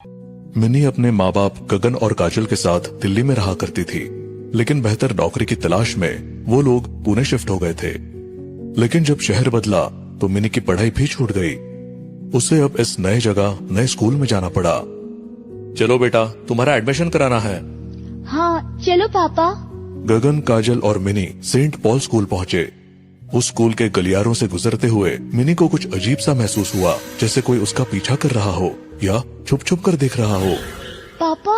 Mini अपने माँ बाप गगन और काजल के साथ दिल्ली में रहा करती थी, लेकिन बेहतर नौकरी की तलाश में वो लोग पुणे शिफ्ट हो गए थे। लेकिन जब शहर बदला तो मिनी की पढ़ाई भी छूट गई। उसे अब इस नए जगह नए स्कूल में जाना पड़ा। चलो बेटा, तुम्हारा एडमिशन कराना है। हाँ चलो पापा। गगन, काजल और मिनी सेंट पॉल स्कूल पहुंचे। उस स्कूल के गलियारों से गुजरते हुए मिनी को कुछ अजीब सा महसूस हुआ, जैसे कोई उसका पीछा कर रहा हो या छुप छुप कर देख रहा हो। पापा,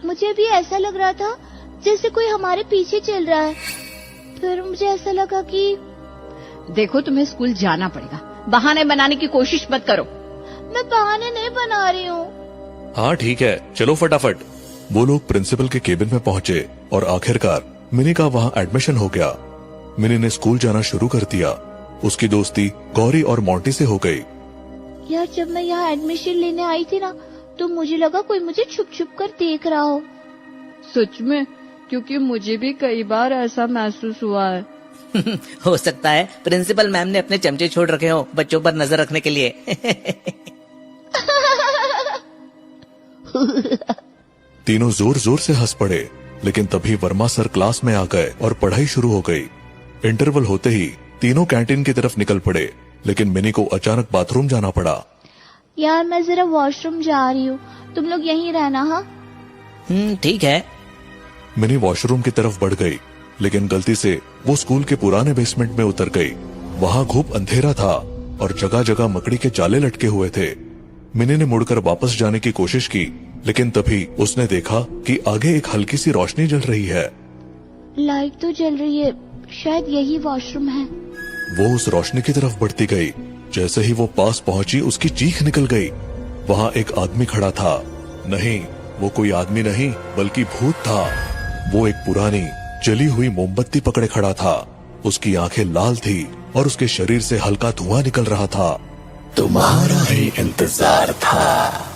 मुझे भी ऐसा लग रहा था जैसे कोई हमारे पीछे चल रहा है। फिर मुझे ऐसा लगा कि देखो, तुम्हें स्कूल जाना पड़ेगा, बहाने बनाने की कोशिश मत करो। मैं बहाने नहीं बना रही हूँ। हाँ ठीक है, चलो फटाफट। वो लोग प्रिंसिपल के केबिन में पहुंचे और आखिरकार मिनी का वहाँ एडमिशन हो गया। मिनी ने स्कूल जाना शुरू कर दिया। उसकी दोस्ती गौरी और मोंटी से हो गई। यार, जब मैं यहाँ एडमिशन लेने आई थी ना, तो मुझे लगा कोई मुझे छुप छुप कर देख रहा हो। सच में? क्योंकि मुझे भी कई बार ऐसा महसूस हुआ है। हो सकता है प्रिंसिपल मैम ने अपने चमचे छोड़ रखे हो बच्चों पर नजर रखने के लिए। तीनों जोर जोर से हंस पड़े, लेकिन तभी वर्मा सर क्लास में आ गए और पढ़ाई शुरू हो गई। इंटरवल होते ही तीनों कैंटीन की तरफ निकल पड़े, लेकिन मिनी को अचानक बाथरूम जाना पड़ा। यार, मैं जरा वॉशरूम जा रही हूँ, तुम लोग यहीं रहना। हाँ ठीक है। मिनी वॉशरूम की तरफ बढ़ गई, लेकिन गलती से वो स्कूल के पुराने बेसमेंट में उतर गई। वहाँ खूब अंधेरा था और जगह जगह मकड़ी के जाले लटके हुए थे। मिनी ने मुड़कर वापस जाने की कोशिश की, लेकिन तभी उसने देखा कि आगे एक हल्की सी रोशनी जल रही है। लाइट तो जल रही है, शायद यही वॉशरूम है। वो उस रोशनी की तरफ बढ़ती गई। जैसे ही वो पास पहुंची, उसकी चीख निकल गई। वहाँ एक आदमी खड़ा था। नहीं, वो कोई आदमी नहीं बल्कि भूत था। वो एक पुरानी जली हुई मोमबत्ती पकड़े खड़ा था। उसकी आंखें लाल थी और उसके शरीर से हल्का धुआं निकल रहा था। तुम्हारा ही इंतजार था।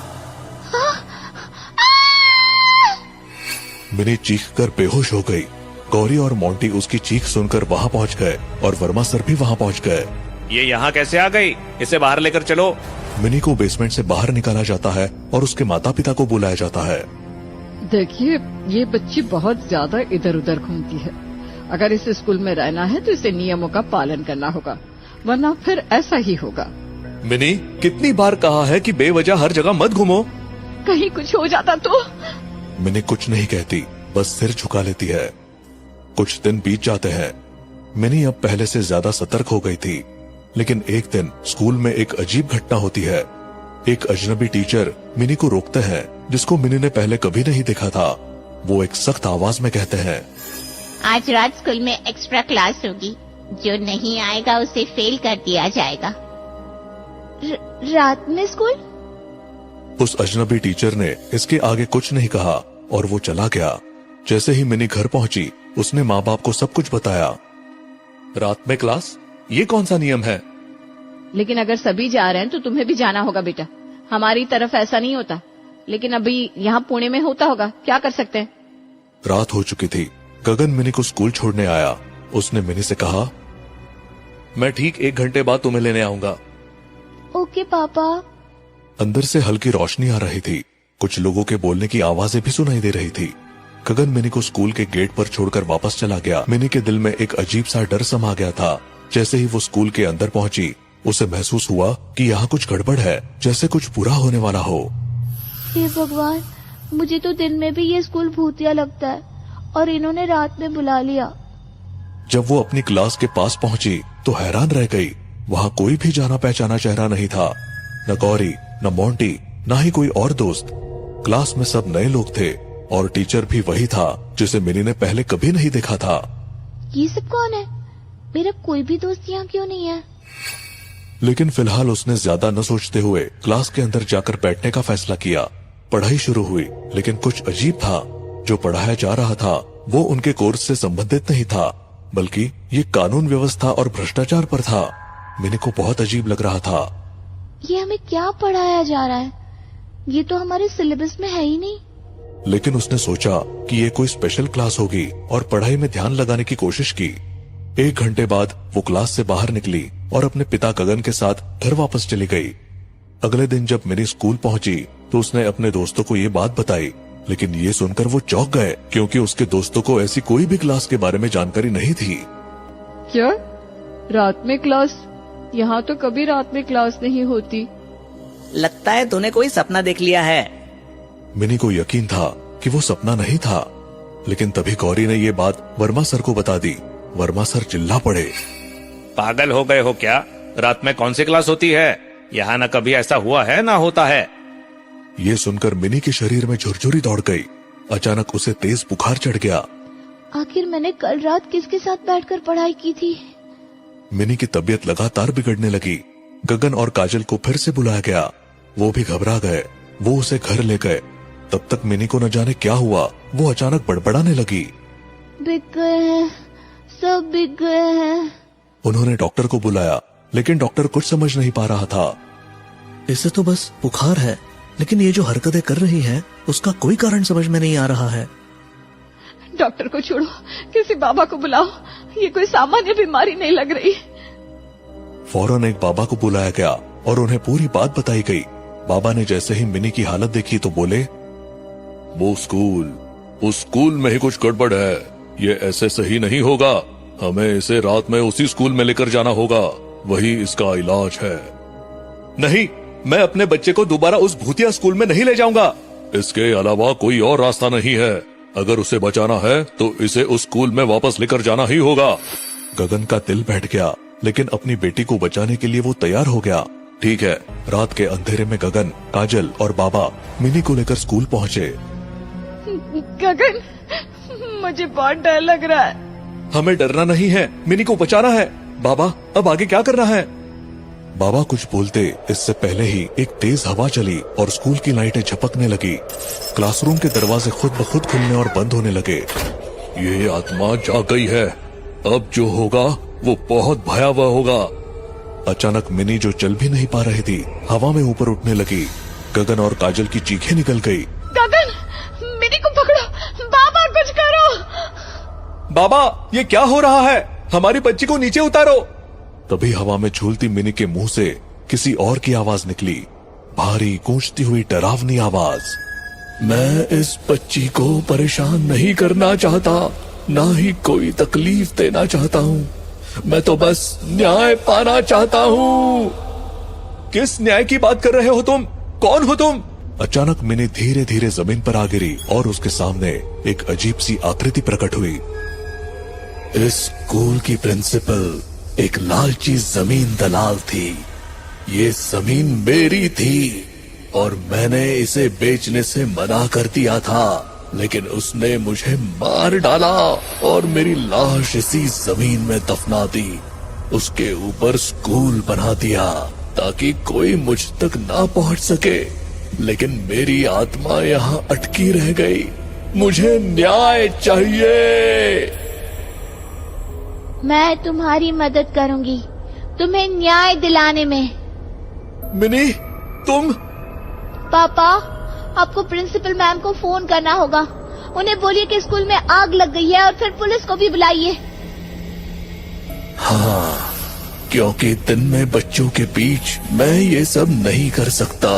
मिनी चीख कर बेहोश हो गई। गौरी और मोंटी उसकी चीख सुनकर वहाँ पहुँच गए और वर्मा सर भी वहाँ पहुँच गए। ये यहाँ कैसे आ गई? इसे बाहर लेकर चलो। मिनी को बेसमेंट से बाहर निकाला जाता है और उसके माता पिता को बुलाया जाता है। देखिए, ये बच्ची बहुत ज्यादा इधर उधर घूमती है। अगर इस स्कूल में रहना है तो इसे नियमों का पालन करना होगा, वरना फिर ऐसा ही होगा। मिनी, कितनी बार कहा है कि बेवजह हर जगह मत घूमो। कहीं कुछ हो जाता तो? मिनी कुछ नहीं कहती, बस सिर झुका लेती है। कुछ दिन बीत जाते हैं। मिनी अब पहले से ज्यादा सतर्क हो गई थी, लेकिन एक दिन स्कूल में एक अजीब घटना होती है। एक अजनबी टीचर मिनी को रोकते हैं, जिसको मिनी ने पहले कभी नहीं देखा था। वो एक सख्त आवाज में कहते हैं, आज रात स्कूल में एक्स्ट्रा क्लास होगी, जो नहीं आएगा उसे फेल कर दिया जाएगा। रात में स्कूल? उस अजनबी टीचर ने इसके आगे कुछ नहीं कहा और वो चला गया। जैसे ही मिनी घर पहुंची, उसने माँ बाप को सब कुछ बताया। रात में क्लास? ये कौन सा नियम है? लेकिन अगर सभी जा रहे हैं तो तुम्हें भी जाना होगा बेटा। हमारी तरफ ऐसा नहीं होता, लेकिन अभी यहाँ पुणे में होता होगा, क्या कर सकते हैं। रात हो चुकी थी। गगन मिनी को स्कूल छोड़ने आया। उसने मिनी से कहा, मैं ठीक 1 घंटे बाद तुम्हें लेने आऊंगा। ओके पापा। अंदर से हल्की रोशनी आ रही थी। कुछ लोगों के बोलने की आवाजें भी सुनाई दे रही थी। गगन मिनी को स्कूल के गेट पर छोड़कर वापस चला गया। मिनी के दिल में एक अजीब सा डर समा गया था। जैसे ही वो स्कूल के अंदर पहुंची, उसे महसूस हुआ कि यहाँ कुछ गड़बड़ है, जैसे कुछ बुरा होने वाला हो। हे भगवान, मुझे तो दिन में भी ये स्कूल भूतिया लगता है और इन्होंने रात में बुला लिया। जब वो अपनी क्लास के पास पहुंची तो हैरान रह गई। वहाँ कोई भी जाना पहचाना चेहरा नहीं था। न गौरी, न मोंटी, न ही कोई और दोस्त। क्लास में सब नए लोग थे और टीचर भी वही था जिसे मिनी ने पहले कभी नहीं देखा था। ये सब कौन है? मेरा कोई भी दोस्त यहाँ क्यों नहीं है? लेकिन फिलहाल उसने ज्यादा न सोचते हुए क्लास के अंदर जाकर बैठने का फैसला किया। पढ़ाई शुरू हुई, लेकिन कुछ अजीब था। जो पढ़ाया जा रहा था वो उनके कोर्स से संबंधित नहीं था, बल्कि ये कानून व्यवस्था और भ्रष्टाचार पर था। मिनी को बहुत अजीब लग रहा था। ये हमें क्या पढ़ाया जा रहा है? ये तो हमारे सिलेबस में है ही नहीं। लेकिन उसने सोचा कि ये कोई स्पेशल क्लास होगी और पढ़ाई में ध्यान लगाने की कोशिश की। 1 घंटे बाद वो क्लास से बाहर निकली और अपने पिता गगन के साथ घर वापस चली गई। अगले दिन जब मिनी स्कूल पहुंची तो उसने अपने दोस्तों को ये बात बताई, लेकिन ये सुनकर वो चौंक गए क्योंकि उसके दोस्तों को ऐसी कोई भी क्लास के बारे में जानकारी नहीं थी। क्या रात में क्लास? यहाँ तो कभी रात में क्लास नहीं होती। लगता है तूने कोई सपना देख लिया है। मिनी को यकीन था कि वो सपना नहीं था, लेकिन तभी गौरी ने ये बात वर्मा सर को बता दी। वर्मा सर चिल्ला पड़े, पागल हो गए हो क्या? रात में कौन सी क्लास होती है? यहाँ न कभी ऐसा हुआ है ना होता है। ये सुनकर मिनी के शरीर में झुरझुरी दौड़ गई। अचानक उसे तेज बुखार चढ़ गया। आखिर मैंने कल रात किसके साथ बैठकर पढ़ाई की थी? मिनी की तबीयत लगातार बिगड़ने लगी। गगन और काजल को फिर से बुलाया गया। वो भी घबरा गए। वो उसे घर ले गए। तब तक मिनी को न जाने क्या हुआ, वो अचानक बड़बड़ाने लगी। बिक गए हैं, सब बिक गए हैं। उन्होंने डॉक्टर को बुलाया, लेकिन डॉक्टर कुछ समझ नहीं पा रहा था। इसे तो बस बुखार है, लेकिन ये जो हरकतें कर रही है उसका कोई कारण समझ में नहीं आ रहा है। डॉक्टर को छोड़ो, किसी बाबा को बुलाओ। ये कोई सामान्य बीमारी नहीं लग रही। फौरन एक बाबा को बुलाया गया और उन्हें पूरी बात बताई गई। बाबा ने जैसे ही मिनी की हालत देखी तो बोले, उस स्कूल में ही कुछ गड़बड़ है। ये ऐसे सही नहीं होगा। हमें इसे रात में उसी स्कूल में लेकर जाना होगा, वही इसका इलाज है। नहीं, मैं अपने बच्चे को दोबारा उस भूतिया स्कूल में नहीं ले जाऊंगा। इसके अलावा कोई और रास्ता नहीं है। अगर उसे बचाना है तो इसे उस स्कूल में वापस लेकर जाना ही होगा। गगन का दिल बैठ गया, लेकिन अपनी बेटी को बचाने के लिए वो तैयार हो गया। ठीक है, रात के अंधेरे में गगन, काजल और बाबा मिनी को लेकर स्कूल पहुँचे। गगन, मुझे बहुत डर लग रहा है। हमें डरना नहीं है, मिनी को बचाना है। बाबा, अब आगे क्या करना है? बाबा कुछ बोलते इससे पहले ही एक तेज हवा चली और स्कूल की लाइटें झपकने लगी। क्लासरूम के दरवाजे खुद ब खुद खुलने और बंद होने लगे। ये आत्मा जाग गई है। अब जो होगा वो बहुत भयावह होगा। अचानक मिनी, जो चल भी नहीं पा रही थी, हवा में ऊपर उठने लगी। गगन और काजल की चीखें निकल गई। गगन, मिनी को पकड़ो। बाबा, कुछ करो। बाबा, ये क्या हो रहा है? हमारी बच्ची को नीचे उतारो। तभी हवा में झूलती मिनी के मुंह से किसी और की आवाज निकली, भारी गूंजती हुई डरावनी आवाज। मैं इस बच्ची को परेशान नहीं करना चाहता, ना ही कोई तकलीफ देना चाहता हूँ। मैं तो बस न्याय पाना चाहता हूँ। किस न्याय की बात कर रहे हो तुम? कौन हो तुम? अचानक मिनी धीरे धीरे जमीन पर आ गिरी और उसके सामने एक अजीब सी आकृति प्रकट हुई। इस स्कूल की प्रिंसिपल एक लालची जमीन दलाल थी। ये जमीन मेरी थी और मैंने इसे बेचने से मना कर दिया था, लेकिन उसने मुझे मार डाला और मेरी लाश इसी जमीन में दफना दी। उसके ऊपर स्कूल बना दिया ताकि कोई मुझ तक ना पहुंच सके, लेकिन मेरी आत्मा यहाँ अटकी रह गई। मुझे न्याय चाहिए। मैं तुम्हारी मदद करूंगी, तुम्हें न्याय दिलाने में। मिनी, तुम? पापा, आपको प्रिंसिपल मैम को फोन करना होगा। उन्हें बोलिए कि स्कूल में आग लग गई है और फिर पुलिस को भी बुलाइए। हाँ, क्योंकि दिन में बच्चों के बीच मैं ये सब नहीं कर सकता।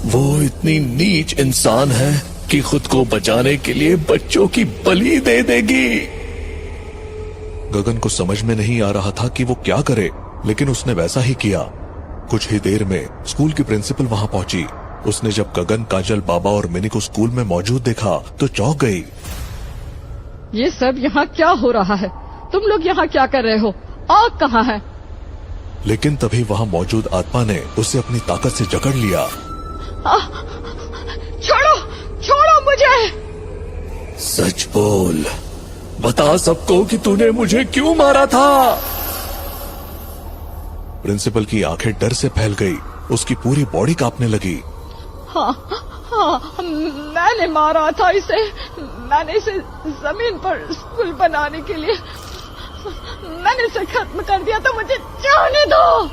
वो इतनी नीच इंसान है कि खुद को बचाने के लिए बच्चों की बलि दे देगी। गगन को समझ में नहीं आ रहा था कि वो क्या करे, लेकिन उसने वैसा ही किया। कुछ ही देर में स्कूल की प्रिंसिपल वहां पहुंची। उसने जब गगन, काजल, बाबा और मिनी को स्कूल में मौजूद देखा तो चौंक गई। ये सब यहाँ क्या हो रहा है? तुम लोग यहाँ क्या कर रहे हो? आग कहाँ है? लेकिन तभी वहां मौजूद आत्मा ने उसे अपनी ताकत से जकड़ लिया। छोड़ो, छोड़ो मुझे। सच बोल, बता सबको कि तूने मुझे क्यों मारा था। प्रिंसिपल की आंखें डर से फैल गई। उसकी पूरी बॉडी कांपने लगी। हाँ, मैंने मारा था इसे। मैंने इसे जमीन पर स्कूल बनाने के लिए, मैंने इसे खत्म कर दिया था। मुझे जाने दो।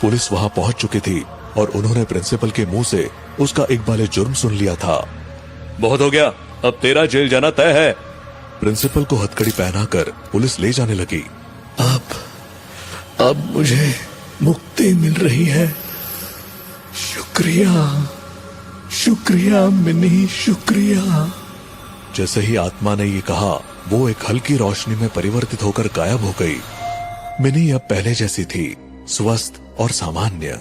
पुलिस वहां पहुंच चुकी थी और उन्होंने प्रिंसिपल के मुंह से उसका इकबाले जुर्म सुन लिया था। बहुत हो गया, अब तेरा जेल जाना तय है। प्रिंसिपल को हथकड़ी पहनाकर पुलिस ले जाने लगी। अब मुझे मुक्ति मिल रही है। शुक्रिया, शुक्रिया मिनी, शुक्रिया। जैसे ही आत्मा ने ये कहा, वो एक हल्की रोशनी में परिवर्तित होकर गायब हो गई। मिनी अब पहले जैसी थी, स्वस्थ और सामान्य।